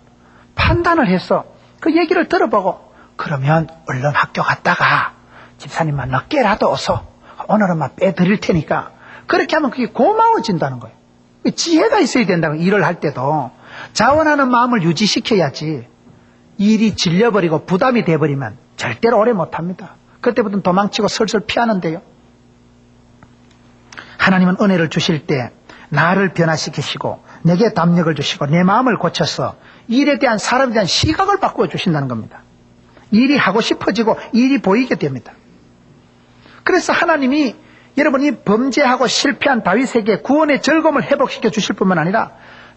판단을 해서 그 얘기를 들어보고 그러면 얼른 학교 갔다가 집사님만 늦게라도 어서 오늘은 막 빼드릴 테니까 그렇게 하면 그게 고마워진다는 거예요. 지혜가 있어야 된다는 거예요. 일을 할 때도 자원하는 마음을 유지시켜야지 일이 질려버리고 부담이 돼버리면 절대로 오래 못합니다. 그때부터는 도망치고 설설 피하는데요. 하나님은 은혜를 주실 때 나를 변화시키시고 내게 담력을 주시고 내 마음을 고쳐서 일에 대한 사람에 대한 시각을 바꾸어 주신다는 겁니다. 일이 하고 싶어지고 일이 보이게 됩니다. 그래서 하나님이 여러분이 범죄하고 실패한 다윗에게 구원의 즐거움을 회복시켜 주실 뿐만 아니라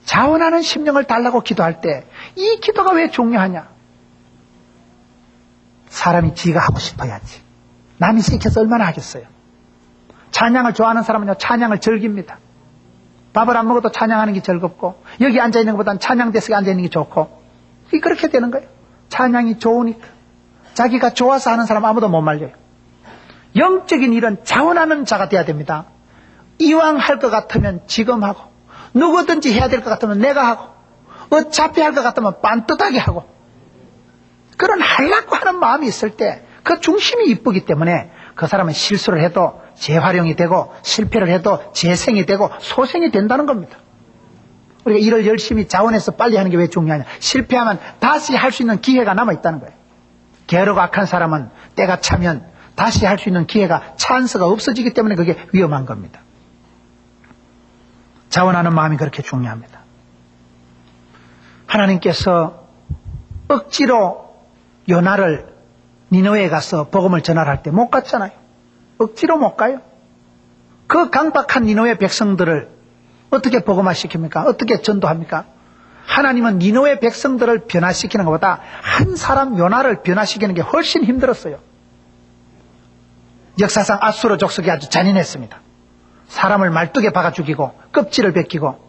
자원하는 심령을 달라고 기도할 때 이 기도가 왜 중요하냐. 사람이 지가 하고 싶어야지. 남이 시켜서 얼마나 하겠어요. 찬양을 좋아하는 사람은요 찬양을 즐깁니다. 밥을 안 먹어도 찬양하는 게 즐겁고 여기 앉아있는 것보다는 찬양 데스크에 앉아있는 게 좋고 그렇게 되는 거예요. 찬양이 좋으니까. 자기가 좋아서 하는 사람 아무도 못 말려요. 영적인 일은 자원하는 자가 돼야 됩니다. 이왕 할 것 같으면 지금 하고, 누구든지 해야 될 것 같으면 내가 하고, 어차피 할 것 같으면 빤듯하게 하고, 그런 하려고 하는 마음이 있을 때 그 중심이 이쁘기 때문에 그 사람은 실수를 해도 재활용이 되고, 실패를 해도 재생이 되고 소생이 된다는 겁니다. 우리가 일을 열심히 자원해서 빨리 하는 게 왜 중요하냐? 실패하면 다시 할 수 있는 기회가 남아있다는 거예요. 게으르고 악한 사람은 때가 차면 다시 할 수 있는 기회가, 찬스가 없어지기 때문에 그게 위험한 겁니다. 자원하는 마음이 그렇게 중요합니다. 하나님께서 억지로 요나를 니느웨에 가서 복음을 전할 때 못 갔잖아요. 억지로 못 가요. 그 강박한 니느웨 백성들을 어떻게 복음화시킵니까? 어떻게 전도합니까? 하나님은 니느웨 백성들을 변화시키는 것보다 한 사람 요나를 변화시키는 게 훨씬 힘들었어요. 역사상 아수르 족속이 아주 잔인했습니다. 사람을 말뚝에 박아 죽이고 껍질을 벗기고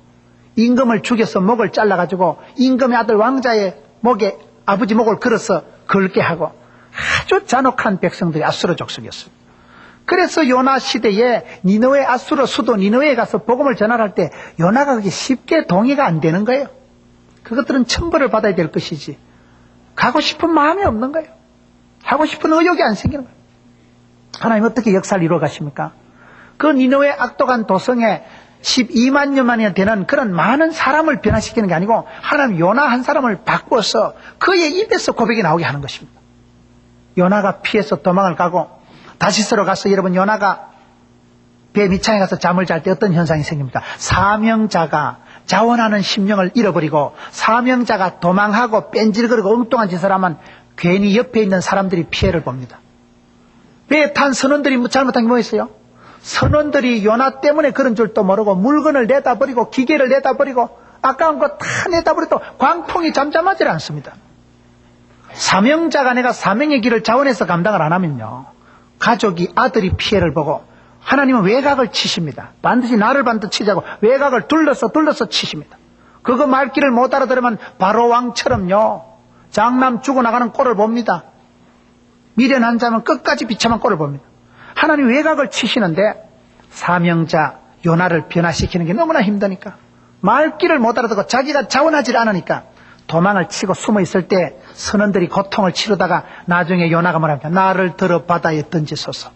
임금을 죽여서 목을 잘라가지고 임금의 아들 왕자의 목에 아버지 목을 걸어서 걸게 하고 아주 잔혹한 백성들이 아수르 족속이었습니다. 그래서 요나 시대에 니느웨 아수르 수도 니느웨에 가서 복음을 전할 때 요나가 그게 쉽게 동의가 안 되는 거예요. 그것들은 천벌을 받아야 될 것이지 가고 싶은 마음이 없는 거예요. 하고 싶은 의욕이 안 생기는 거예요. 하나님 어떻게 역사를 이루어 가십니까? 그 니느웨 악독한 도성에 12만여만이 되는 그런 많은 사람을 변화시키는 게 아니고 하나님 요나 한 사람을 바꿔서 그의 입에서 고백이 나오게 하는 것입니다. 요나가 피해서 도망을 가고 다시스로 가서, 여러분 요나가 배 밑창에 가서 잠을 잘 때 어떤 현상이 생깁니까? 사명자가 자원하는 심령을 잃어버리고 사명자가 도망하고 뺀질거리고 엉뚱한 짓을 하면 괜히 옆에 있는 사람들이 피해를 봅니다. 배에 탄 선원들이 잘못한 게 뭐 있어요? 선원들이 요나 때문에 그런 줄도 모르고 물건을 내다버리고 기계를 내다버리고 아까운 거 다 내다버려도 광풍이 잠잠하지 않습니다. 사명자가 내가 사명의 길을 자원해서 감당을 안 하면요, 가족이, 아들이 피해를 보고 하나님은 외곽을 치십니다. 반드시 나를 치자고 외곽을 둘러서 치십니다. 그거 말귀를 못 알아들으면 바로 왕처럼요 장남 죽어나가는 꼴을 봅니다. 미련한 자면 끝까지 비참한 꼴을 봅니다. 하나님 외곽을 치시는데 사명자 요나를 변화시키는 게 너무나 힘드니까, 말귀를 못 알아듣고 자기가 자원하지 않으니까 도망을 치고 숨어 있을 때 선원들이 고통을 치르다가 나중에 요나가 뭐랍니까? 나를 들어 바다에 던지소서.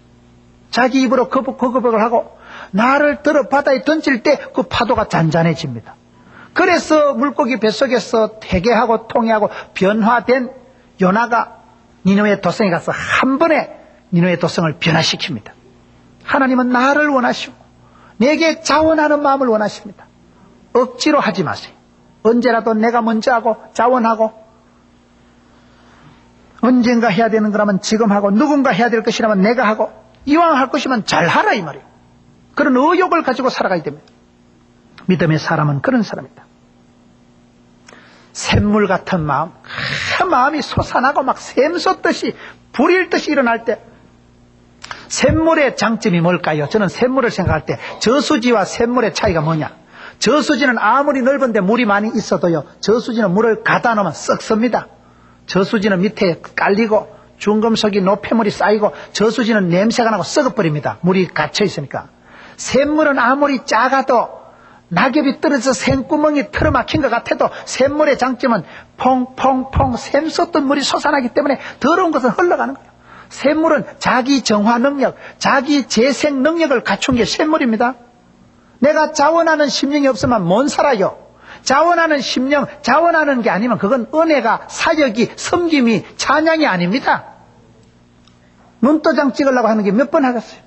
자기 입으로 그 고백을 하고 나를 들어 바다에 던질 때 그 파도가 잔잔해집니다. 그래서 물고기 뱃속에서 회개하고 통회하고 변화된 요나가 니느웨 도성에 가서 한 번에 니느웨 도성을 변화시킵니다. 하나님은 나를 원하시고 내게 자원하는 마음을 원하십니다. 억지로 하지 마세요. 언제라도 내가 먼저 하고 자원하고, 언젠가 해야 되는 거라면 지금 하고, 누군가 해야 될 것이라면 내가 하고, 이왕 할 것이면 잘하라 이 말이에요. 그런 의욕을 가지고 살아가야 됩니다. 믿음의 사람은 그런 사람이다. 샘물 같은 마음, 그 마음이 솟아나고 막 샘솟듯이 불일듯이 일어날 때, 샘물의 장점이 뭘까요? 저는 샘물을 생각할 때 저수지와 샘물의 차이가 뭐냐? 저수지는 아무리 넓은데 물이 많이 있어도요, 저수지는 물을 가다 놓으면 썩습니다. 저수지는 밑에 깔리고 중금속이 노폐물이 쌓이고 저수지는 냄새가 나고 썩어버립니다. 물이 갇혀 있으니까. 샘물은 아무리 작아도 낙엽이 떨어져서 샘구멍이 틀어막힌 것 같아도 샘물의 장점은 퐁퐁퐁 샘솟던 물이 솟아나기 때문에 더러운 것은 흘러가는 거예요. 샘물은 자기 정화 능력, 자기 재생 능력을 갖춘 게 샘물입니다. 내가 자원하는 심령이 없으면 못 살아요. 자원하는 심령, 자원하는 게 아니면 그건 은혜가, 사역이, 섬김이, 찬양이 아닙니다. 눈도장 찍으려고 하는 게 몇 번 하겠어요?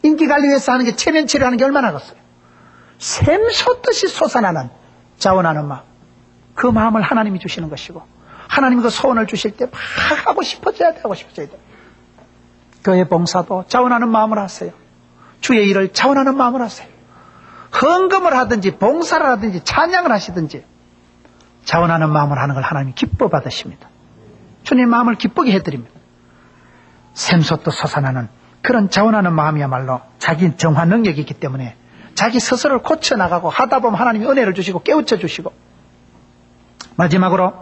인기관리 위해서 하는 게 체면치를 하는 게 얼마나 하겠어요? 샘솟듯이 솟아나는 자원하는 마음, 그 마음을 하나님이 주시는 것이고, 하나님이 그 소원을 주실 때 막 하고 싶어져야 돼, 하고 싶어져야 돼. 교회 봉사도 자원하는 마음으로 하세요. 주의 일을 자원하는 마음으로 하세요. 헌금을 하든지 봉사를 하든지 찬양을 하시든지 자원하는 마음으로 하는 걸 하나님이 기뻐 받으십니다. 주님 마음을 기쁘게 해드립니다. 샘솟도 솟아나는 그런 자원하는 마음이야말로 자기 정화 능력이 있기 때문에 자기 스스로를 고쳐나가고 하다 보면 하나님이 은혜를 주시고 깨우쳐 주시고, 마지막으로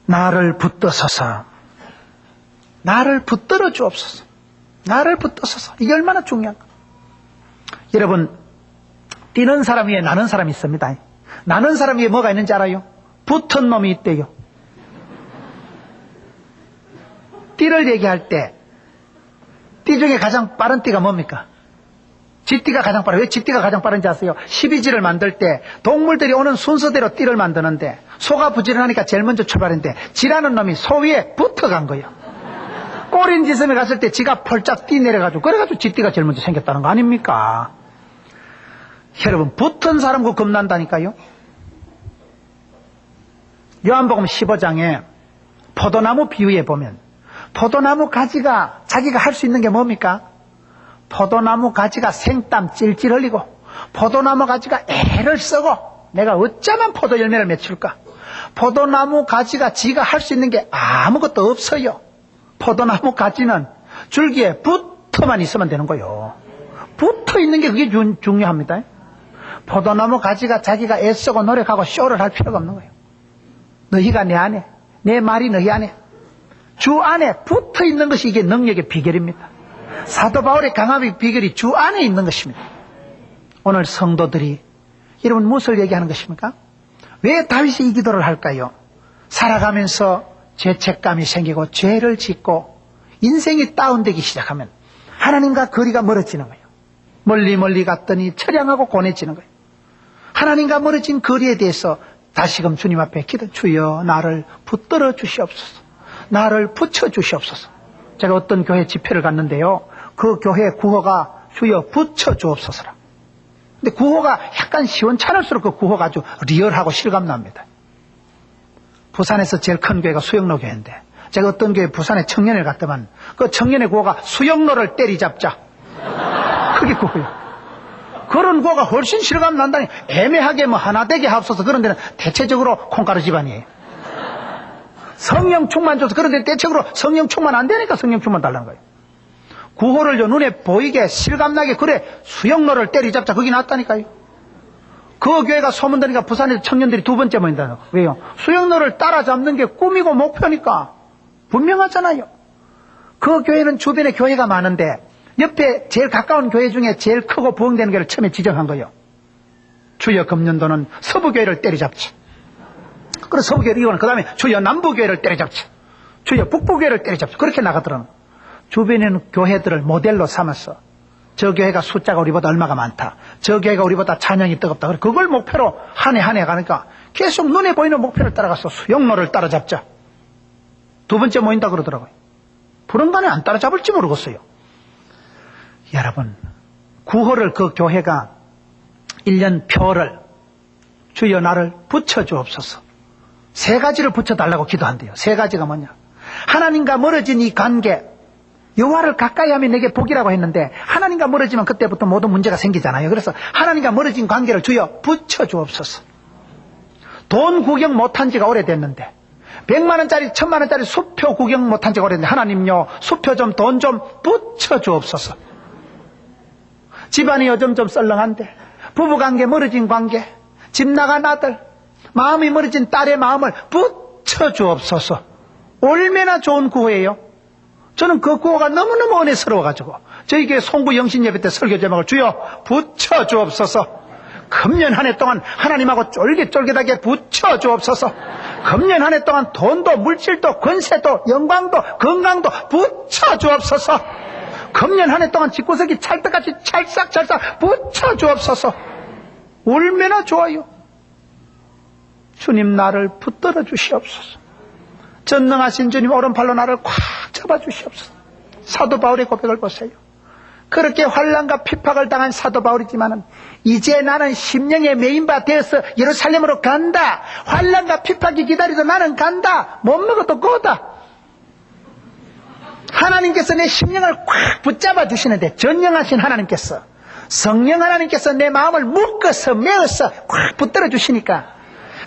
나를 붙들어서서 나를 붙들어 주옵소서. 나를 붙드소서. 이게 얼마나 중요한가. 여러분, 뛰는 사람 위에 나는 사람이 있습니다. 나는 사람 위에 뭐가 있는지 알아요? 붙은 놈이 있대요. 띠를 얘기할 때 띠 중에 가장 빠른 띠가 뭡니까? 쥐띠가 가장 빠르요. 왜 쥐띠가 가장 빠른지 아세요? 12지를 만들 때 동물들이 오는 순서대로 띠를 만드는데 소가 부지런하니까 제일 먼저 출발했는데 쥐라는 놈이 소 위에 붙어간 거예요. 꼬린 지점에 갔을 때 지가 펄짝 뛰 내려가지고 그래가지고 쥐띠가 제일 먼저 생겼다는 거 아닙니까? 여러분, 붙은 사람과 겁난다니까요. 요한복음 15장에 포도나무 비유에 보면 포도나무 가지가 자기가 할 수 있는 게 뭡니까? 포도나무 가지가 생땀 찔찔 흘리고 포도나무 가지가 애를 쓰고 내가 어쩌면 포도 열매를 맺힐까? 포도나무 가지가 지가 할 수 있는 게 아무것도 없어요. 포도나무 가지는 줄기에 붙어만 있으면 되는 거예요. 붙어 있는 게 그게 중요합니다. 포도나무 가지가 자기가 애쓰고 노력하고 쇼를 할 필요가 없는 거예요. 너희가 내 안에, 내 말이 너희 안에, 주 안에 붙어 있는 것이 이게 능력의 비결입니다. 사도 바울의 강함의 비결이 주 안에 있는 것입니다. 오늘 성도들이 여러분 무엇을 얘기하는 것입니까? 왜 다윗이 이 기도를 할까요? 살아가면서 죄책감이 생기고 죄를 짓고 인생이 다운되기 시작하면 하나님과 거리가 멀어지는 거예요. 멀리 멀리 갔더니 처량하고 고뇌지는 거예요. 하나님과 멀어진 거리에 대해서 다시금 주님 앞에 기도, 주여 나를 붙들어 주시옵소서. 나를 붙여 주시옵소서. 제가 어떤 교회 집회를 갔는데요. 그 교회 구호가 주여 붙여 주옵소서라. 근데 구호가 약간 시원찮을수록 그 구호가 아주 리얼하고 실감납니다. 부산에서 제일 큰 교회가 수영로 교회인데 제가 어떤 교회 부산에 청년회를 갔더만 그 청년회 구호가 수영로를 때리잡자. 그게 구호예요. 그런 구호가 훨씬 실감 난다니. 애매하게 뭐 하나 되게 합쳐서 그런 데는 대체적으로 콩가루 집안이에요. 성령 충만 줘서 그런 데는 대체적으로 성령 충만 안 되니까 성령 충만 달라는 거예요. 구호를 눈에 보이게 실감나게 그래 수영로를 때리잡자 그게 낫다니까요. 그 교회가 소문되니까 부산에서 청년들이 두 번째 모인다는 거예요. 왜요? 수영로를 따라잡는 게 꿈이고 목표니까 분명하잖아요. 그 교회는 주변에 교회가 많은데 옆에 제일 가까운 교회 중에 제일 크고 부흥되는 교회를 처음에 지정한 거예요. 주여 금년도는 서부교회를 때려잡자. 그래서 서부교회를 이용하는 그 다음에 주여 남부교회를 때려잡자. 주여 북부교회를 때려잡자. 그렇게 나가더라는 거예요. 주변에 있는 교회들을 모델로 삼아서 저 교회가 숫자가 우리보다 얼마가 많다. 저 교회가 우리보다 찬양이 뜨겁다. 그걸 목표로 한 해 한 해 가니까 계속 눈에 보이는 목표를 따라가서 수영로를 따라잡자. 두 번째 모인다 그러더라고요. 불언간에 안 따라잡을지 모르겠어요. 여러분, 구호를 그 교회가 1년 표를 주여 나를 붙여주옵소서. 세 가지를 붙여달라고 기도한대요. 세 가지가 뭐냐? 하나님과 멀어진 이 관계, 여호와를 가까이 하면 내게 복이라고 했는데 하나님과 멀어지면 그때부터 모든 문제가 생기잖아요. 그래서 하나님과 멀어진 관계를 주여 붙여주옵소서. 돈 구경 못한 지가 오래됐는데 100만 원짜리 1000만 원짜리 수표 구경 못한 지가 오래됐는데 하나님요 수표 좀 돈 좀 붙여주옵소서. 집안이 요즘 좀 썰렁한데 부부관계 멀어진 관계, 집 나간 아들, 마음이 멀어진 딸의 마음을 붙여주옵소서. 얼마나 좋은 구호예요. 저는 그 구호가 너무너무 은혜스러워가지고 저희 교회 송구 영신 예배 때 설교 제목을 주여 붙여주옵소서. 금년 한 해 동안 하나님하고 쫄깃쫄깃하게 붙여주옵소서. 금년 한 해 동안 돈도 물질도 권세도 영광도 건강도 붙여주옵소서. 금년 한 해 동안 집구석이 찰떡같이 찰싹찰싹 붙여주옵소서. 얼마나 좋아요. 주님 나를 붙들어 주시옵소서. 전능하신 주님 오른팔로 나를 꽉 잡아 주시옵소서. 사도 바울의 고백을 보세요. 그렇게 환난과 핍박을 당한 사도 바울이지만은 이제 나는 심령에 메인바 되어서 예루살렘으로 간다. 환난과 핍박이 기다리도 나는 간다. 못 먹어도 거다. 하나님께서 내 심령을 꽉 붙잡아 주시는데 전능하신 하나님께서 성령 하나님께서 내 마음을 묶어서 메어서 꽉 붙들어 주시니까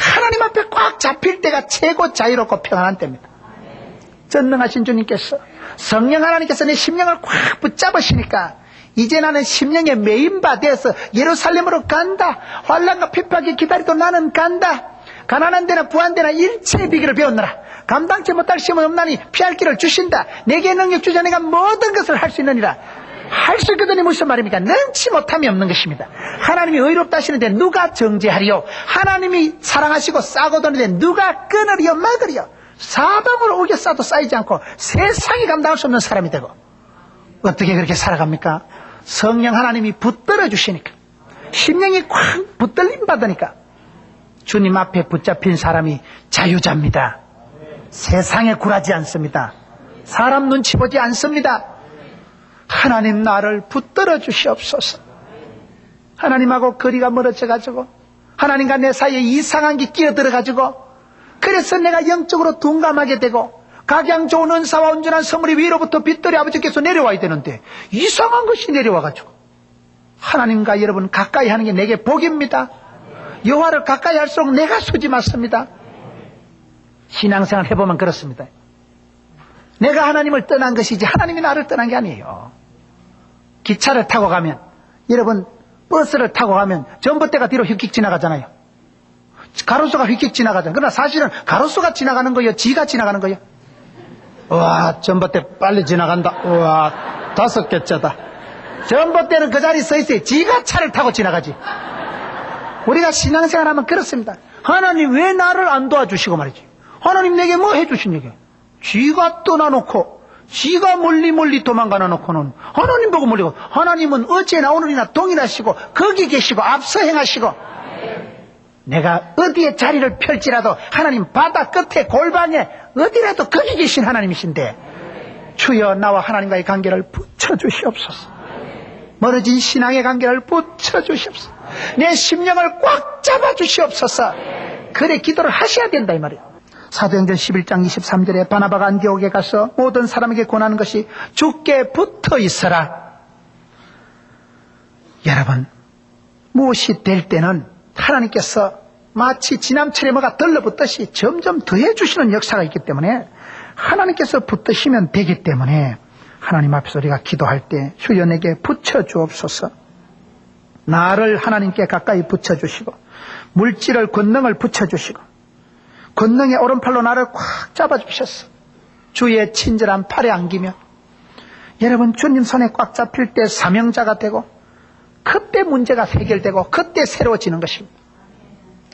하나님 앞에 꽉 잡힐 때가 최고 자유롭고 평안한 때입니다. 전능하신 주님께서 성령 하나님께서 내 심령을 꽉 붙잡으시니까 이제 나는 심령에 메인바 되어서 예루살렘으로 간다. 환난과 핍박이 기다리도 나는 간다. 가난한 데나 부한 데나 일체의 비결을 배웠느라 감당치 못할 시험은 없나니 피할 길을 주신다. 내게 능력 주자. 내가 모든 것을 할 수 있느니라. 할 수 있거든요. 무슨 말입니까? 능치 못함이 없는 것입니다. 하나님이 의롭다 하시는데 누가 정죄하리요? 하나님이 사랑하시고 싸고 도는데 누가 끊으리요 막으리요? 사방으로 우겨 싸도 쌓이지 않고 세상이 감당할 수 없는 사람이 되고 어떻게 그렇게 살아갑니까? 성령 하나님이 붙들어 주시니까, 심령이 콱 붙들림 받으니까 주님 앞에 붙잡힌 사람이 자유자입니다. 세상에 굴하지 않습니다. 사람 눈치 보지 않습니다. 하나님 나를 붙들어 주시옵소서. 하나님하고 거리가 멀어져 가지고 하나님과 내 사이에 이상한 게 끼어들어 가지고 그래서 내가 영적으로 둔감하게 되고 각양 좋은 은사와 온전한 선물이 위로부터 빛들이 아버지께서 내려와야 되는데 이상한 것이 내려와가지고 하나님과 여러분 가까이 하는 게 내게 복입니다. 여호와를 가까이 할수록 내가 수지 맞습니다. 신앙생활 해보면 그렇습니다. 내가 하나님을 떠난 것이지 하나님이 나를 떠난 게 아니에요. 기차를 타고 가면, 여러분 버스를 타고 가면 전봇대가 뒤로 휙휙 지나가잖아요. 가로수가 휙휙 지나가잖아요. 그러나 사실은 가로수가 지나가는 거예요? 지가 지나가는 거예요? 우와, 전봇대 빨리 지나간다. 우와, 5개째다. 전봇대는 그 자리에 서 있어요. 지가 차를 타고 지나가지. 우리가 신앙생활하면 그렇습니다. 하나님 왜 나를 안 도와주시고 말이지. 하나님 내게 뭐 해주신 얘기? 지가 떠나놓고 지가 멀리 도망가나 놓고는 하나님 보고 몰리고, 하나님은 어제나 오늘이나 동일하시고 거기 계시고 앞서 행하시고, 내가 어디에 자리를 펼지라도 하나님 바다 끝에 골방에 어디라도 거기 계신 하나님이신데 주여 나와 하나님과의 관계를 붙여주시옵소서. 멀어진 신앙의 관계를 붙여주시옵소서. 내 심령을 꽉 잡아주시옵소서. 그래 기도를 하셔야 된다 이 말이에요. 사도행전 11장 23절에 바나바가 안디옥에 가서 모든 사람에게 권하는 것이 주께 붙어 있어라. 여러분, 무엇이 될 때는 하나님께서 마치 지남철에 뭐가 들러붙듯이 점점 더해주시는 역사가 있기 때문에 하나님께서 붙드시면 되기 때문에 하나님 앞에서 우리가 기도할 때 주여 내게 붙여주옵소서. 나를 하나님께 가까이 붙여주시고 물질을 권능을 붙여주시고 권능의 오른팔로 나를 꽉 잡아주셨어. 주의 친절한 팔에 안기면 여러분 주님 손에 꽉 잡힐 때 사명자가 되고 그때 문제가 해결되고 그때 새로워지는 것입니다.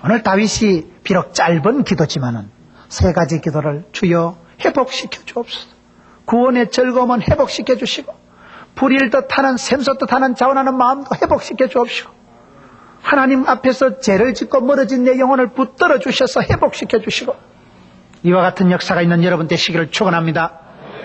오늘 다윗이 비록 짧은 기도지만은 3가지 기도를 주여 회복시켜 주옵소서. 구원의 즐거움은 회복시켜 주시고 불일듯 하는 샘솟듯 하는 자원하는 마음도 회복시켜 주옵시고 하나님 앞에서 죄를 짓고 멀어진 내 영혼을 붙들어 주셔서 회복시켜 주시고 이와 같은 역사가 있는 여러분 되시기를 축원합니다.